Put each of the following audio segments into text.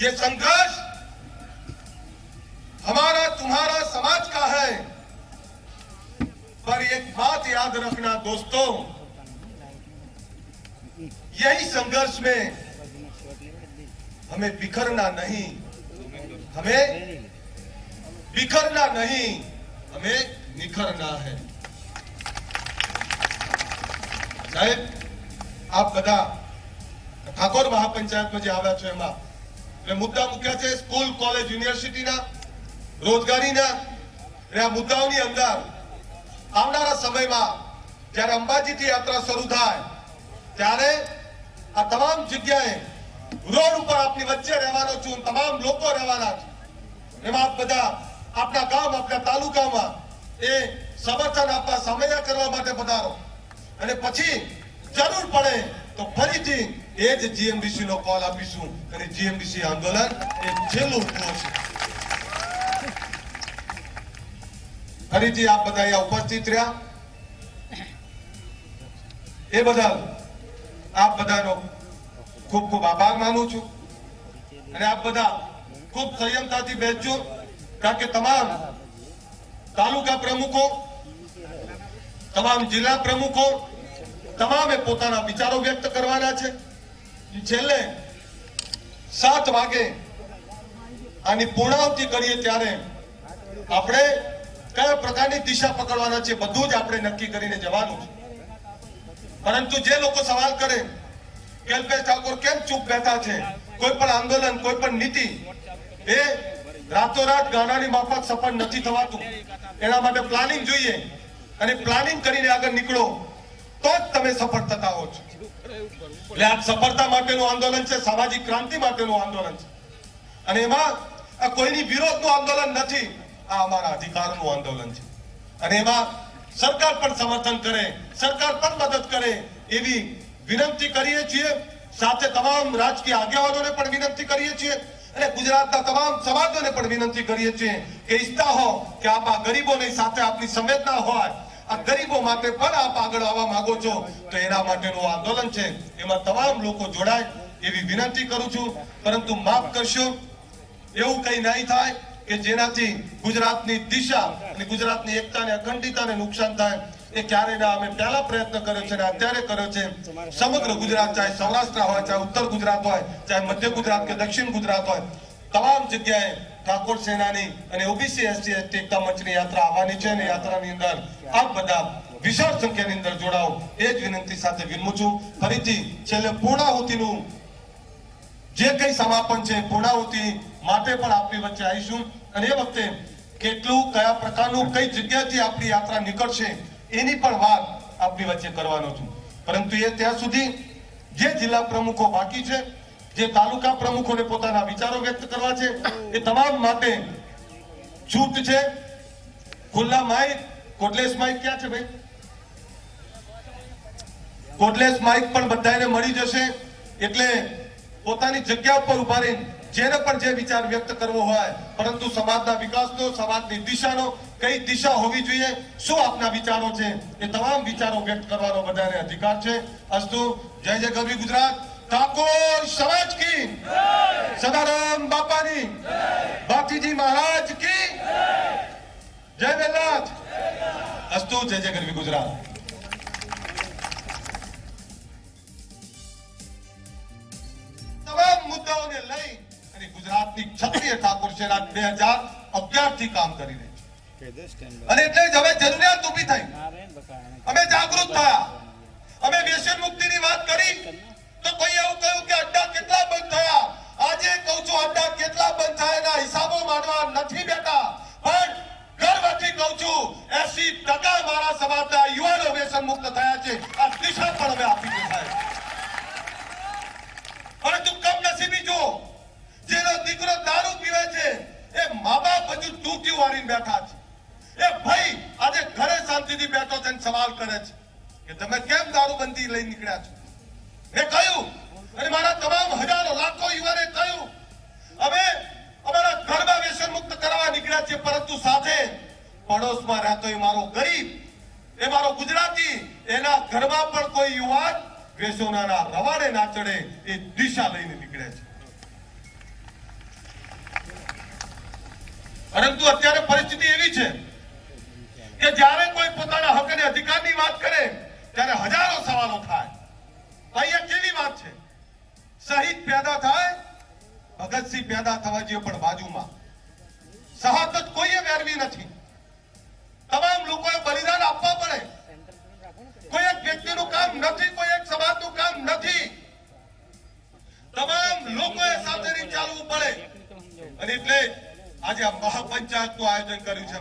ये संघर्ष हमारा तुम्हारा समाज का है, पर एक बात याद रखना दोस्तों, यही संघर्ष में हमें बिखरना नहीं, हमें बिखरना नहीं, हमें निखरना है। साहेब, आप बता ठाकोर महापंचायत में जे आव्या छो एमां એટલે મુદ્દા મૂક્યા છે સ્કૂલ કોલેજ યુનિવર્સિટીના રોજગારીના અને આ મુદ્દાઓની અંદર આવનારા સમયમાં જ્યારે અંબાજીથી યાત્રા શરૂ થાય ત્યારે આ તમામ જગ્યાએ રોડ ઉપર આપની વચ્ચે રહેવાનો છું, તમામ લોકો રહેવાના છે, એમાં આપ બધા આપણા ગામ આપણા તાલુકામાં એ સમર્થન આપવા સામૈયા કરવા માટે પધારો અને પછી જરૂર પડે તો ફરીથી એ જ જીએમડીસી નો કોલ આપીશું અને જીએમડીસી આંદોલન એ છેલ્લું છે। ફરીથી આપ બધા અહીંયા ઉપસ્થિત રહ્યા એ બદલ આપ બધાનો ખૂબ ખૂબ આભાર માનું છું અને આપ બધા ખૂબ સંયમતાથી બેસજો, કારણ કે તમામ તાલુકા પ્રમુખો, તમામ જિલ્લા પ્રમુખો તમામે પોતાના વિચારો વ્યક્ત કરવાના છે। છેલ્લે 7 વાગે આની પૂર્ણાહુતિ કરીએ ત્યારે આપણે કયા પ્રકારની દિશા પકડવાના છે બધું જ આપણે નક્કી કરીને જવાનું છે। પરંતુ જે લોકો સવાલ કરે કે અલ્પેશ ઠાકોર કેમ ચૂપ બેઠા છે, કોઈ પણ આંદોલન કોઈ પણ નીતિ એ રાતોરાત ગાનાની માફક સફળ નથી થવાતું, એના માટે પ્લાનિંગ જોઈએ અને પ્લાનિંગ કરીને આગળ નીકળો તો જ તમે સફળ થતા હો છો। એટલે આ સફળતા માટેનું આંદોલન છે, સામાજિક ક્રાંતિ માટેનું આંદોલન છે અને એમાં આ કોઈની વિરોધનું આંદોલન નથી, આ અમારા અધિકારનું આંદોલન છે અને એમાં સરકાર પણ સમર્થન કરે, સરકાર પણ મદદ કરે એવી વિનંતી કરીએ છીએ। સાથે તમામ રાજકીય આગેવાનોને પણ વિનંતી કરીએ છીએ અને ગુજરાતના તમામ સમાજોને પણ વિનંતી કરીએ છીએ કે ઈચ્છતા હો કે આપ આ ગરીબોની સાથે આપની સંવેદના હોય, આ ગરીબો માટે પણ આપ આગળ આવવા માંગો છો તો એના માટેનું આંદોલન છે, એમાં તમામ લોકો જોડાય એવી વિનંતી કરું છું। પરંતુ માફ કરશો, એવું કઈ નહીં થાય કે જેનાથી ગુજરાતની દિશા અને ગુજરાતની એકતા અને અખંડિતતાને નુકસાન થાય, એ ક્યારે ના અમે પહેલા પ્રયત્ન કર્યો છે અને અત્યારે કર્યો છે। સમગ્ર ગુજરાત, ચાહે સૌરાષ્ટ્ર હોય, ચાહે ઉત્તર ગુજરાત હોય, ચાહે મધ્ય ગુજરાત કે દક્ષિણ ગુજરાત હોય, તમામ જગ્યાએ ઠાકોર સેનાની અને ઓબીસી એસટી એસટી એકતા મંચની યાત્રા આવવાની છે અને યાત્રાની અંદર આપ બધા વિશાળ સંખ્યાની અંદર જોડાઓ એ જ વિનંતી સાથે વિરમું છું। ફરીથી છેલ્લે પૂર્ણાહુતિનું જે કઈ સમાપન છે, પૂર્ણાહુતિ માટે પણ આપણી વચ્ચે આવીશું અને એ વખતે કેટલું કયા પ્રકારનું કઈ જગ્યાથી આપણી યાત્રા નીકળશે એની પણ વાત આપણી વચ્ચે કરવાનો છું। પરંતુ એ ત્યાં સુધી જે જિલ્લા પ્રમુખો બાકી છે, જે તાલુકા પ્રમુખોને પોતાના વિચારો વ્યક્ત કરવા છે, એ તમામ માટે છૂટ છે। ખુલ્લા માઇક, કોડલેસ માઇક ક્યાં છે ભાઈ? કોડલેસ માઇક પણ બધાને મળી જશે, એટલે પોતાની જગ્યા પર ઉભા રહીને જેને પણ જે વિચાર વ્યક્ત કરવો હોય, પરંતુ સમાજના વિકાસનો, સમાજની દિશાનો, કઈ દિશા હોવી જોઈએ, શું આપના વિચારો છે, એ તમામ વિચારો વ્યક્ત કરવાનો બધાને અધિકાર છે। અસ્તુ, જય જય ગરવી ગુજરાત, ઠાકોર સમાજ की सदाराम बापानी, बापीजी महाराज की जय वेलनाथ। अस्तु, जय जय गरवी गुजरात। તમામ મુદ્દાઓને લઈ અને ગુજરાતની ક્ષત્રિય ઠાકોર સેના 2011 થી કામ કરી રહી છે અને એટલે જ હવે જરૂરિયાત ઊભી થઈ, અમે જાગૃત થયા, અમે વ્યસન મુક્તિની વાત કરી તો કોઈ એવું કહ્યું કે અડ્ડા કેટલા બંધ થયા। આજે કહું છું અડ્ડા કેટલા બંધ થયા એના હિસાબો માંડવા નથી બેઠા, પણ ગર્વથી કહું છું 80% મારા સમાજના યુવાનો વ્યસન મુક્ત થયા છે। આ દિશા પણ અમે આપી છે। પરંતુ કમનસીબી જો જેનો દીકરો દારૂ પીવે છે એ મા બાપ હજુ ટૂંકી વાળીને બેઠા છે, એ ભાઈ આજે ઘરે શાંતિથી બેઠો છે સવાલ કરે છે કે તમે કેમ દારૂબંધી લઈ નીકળ્યા છો। મેં કહ્યું અને મારા તમામ હજારો લાખો યુવાને કહ્યું અમે અમારા ઘરમાં વ્યસન મુક્ત કરવા નીકળ્યા છે, પરંતુ સાથે પડોશમાં રહેતો એ મારો ગરીબ, એ મારો ગુજરાતી, એના ઘરમાં પણ કોઈ યુવાન વ્યસનોના રવાડે ના ચડે એ દિશા લઈને નીકળે છે। પરંતુ અત્યારે પરિસ્થિતિ એવી છે કે જ્યારે કોઈ પોતાના હક અને અધિકારની વાત કરે ત્યારે હજારો સવાલો થાય. અહીંયા કેવી વાત છે? શહીદ પેદા થાય, ભગતસિંહ પેદા થવા જોઈએ, પણ બાજુમાં શહાદત કોઈએ મેળવી નથી. તમામ લોકોએ બલિદાન આપવા પડે. કોઈ એક વ્યક્તિનું કામ નથી, કોઈ એક સમાજનું કામ નથી. તમામ લોકોએ સાથે ચાલવું પડે. અને એટલે આજે આ મહાપંચાયતનું આયોજન કર્યું છે.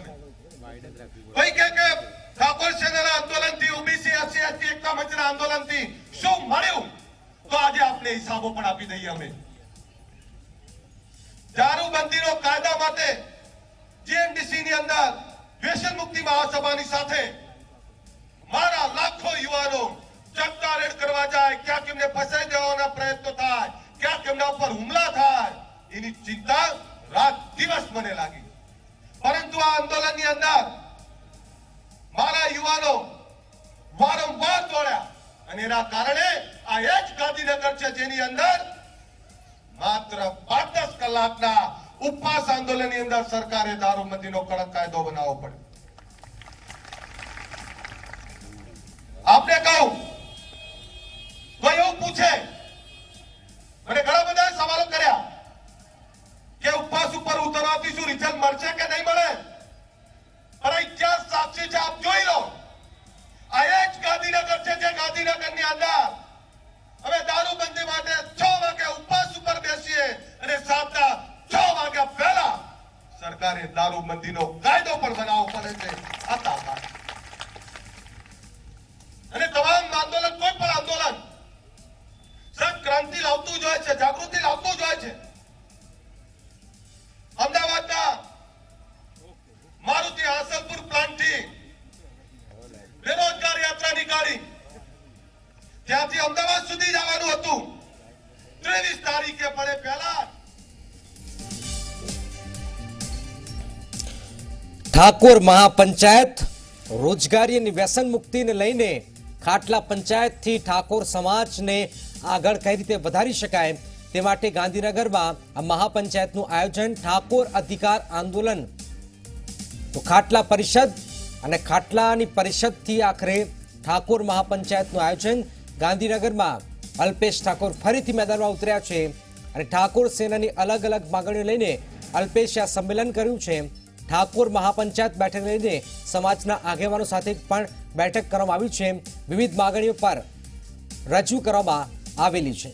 કોઈ કે ઠાકોર સેનાના આંદોલનથી, ઓબીસી એસસી એસટી એકતા મંચના આંદોલનથી શું મળ્યું? તો આજે આપણે હિસાબો પણ આપી દઈએ. અમે દારૂબંધીનો કાયદા માટે જીએમડીસી ની અંદર વ્યસન મુક્તિ મહાસભાની સાથે મારા લાખો યુવાનો ચક્કા રેડ કરવા જાય, ક્યાંક એમને ફસાઈ દેવાના પ્રયત્નો થાય, ક્યાંક એમના ઉપર હુમલા થાય, એની ચિંતા રાત દિવસ મને લાગી. પરંતુ આ આંદોલનની અંદર મારા યુવાનો વારંવાર દોડ્યા અને એના કારણે આ એ જ ગાંધીનગર છે જેની અંદર માત્ર 5-10 કલાકના ઉપવાસ આંદોલનની અંદર સરકારે દારૂબંધીનો કડક કાયદો બનાવવો પડ્યો. આપને કહું, કોઈ એવું પૂછે, મને ઘણા બધા સવાલો કર્યા કે ઉપવાસ ઉપર ઉતરવાથી શું રિઝલ્ટ મળશે કે નહીં મળે? પણ ઇતિહાસ સાક્ષી છે, આપ જોઈ લો. આ એ જ ગાંધીનગર છે જે ગાંધીનગરની અંદર હવે દારૂબંધી માટે 6 વાગે ઉપવાસ ઉપર બેસીએ અને સાંજના 6 વાગ્યા પહેલા સરકારે દારૂબંધીનો કાયદો પણ બનાવવો પડે છે. અને તમામ આંદોલન, કોઈ પણ આંદોલન ક્રાંતિ લાવતું જ હોય છે, જાગૃતિ લાવતું જ હોય છે. અમદાવાદના મારુતિ હાસલપુર પ્લાન્ટથી બેરોજગાર યાત્રા નીકાળી ત્યાંથી અમદાવાદ સુધી જવાનું હતું. 23 તારીખે પડે પહેલા ઠાકોર મહાપંચાયત રોજગારી અને વ્યસન મુક્તિને લઈને ખાટલા પંચાયતથી ઠાકોર સમાજને આગળ કઈ રીતે વધારી શકાય તે માટે ગાંધીનગરમાં આ મહાપંચાયતનું આયોજન, ઠાકોર અધિકાર આંદોલન. તો ખાટલા પરિષદ અને ખાટલાની પરિષદથી આખરે ઠાકોર મહાપંચાયતનું આયોજન. ગાંધીનગરમાં અલ્પેશ ઠાકોર ફરીથી મેદાનમાં ઉતર્યા છે અને ઠાકોર સેનાની અલગ અલગ માંગણીઓ લઈને અલ્પેશે આ સંમેલન કર્યું છે. ઠાકોર મહાપંચાયત બેઠક લઈને સમાજના આગેવાનો સાથે પણ બેઠક કરવામાં આવી છે. વિવિધ માંગણીઓ પર રજૂ કરવામાં આવેલી છે.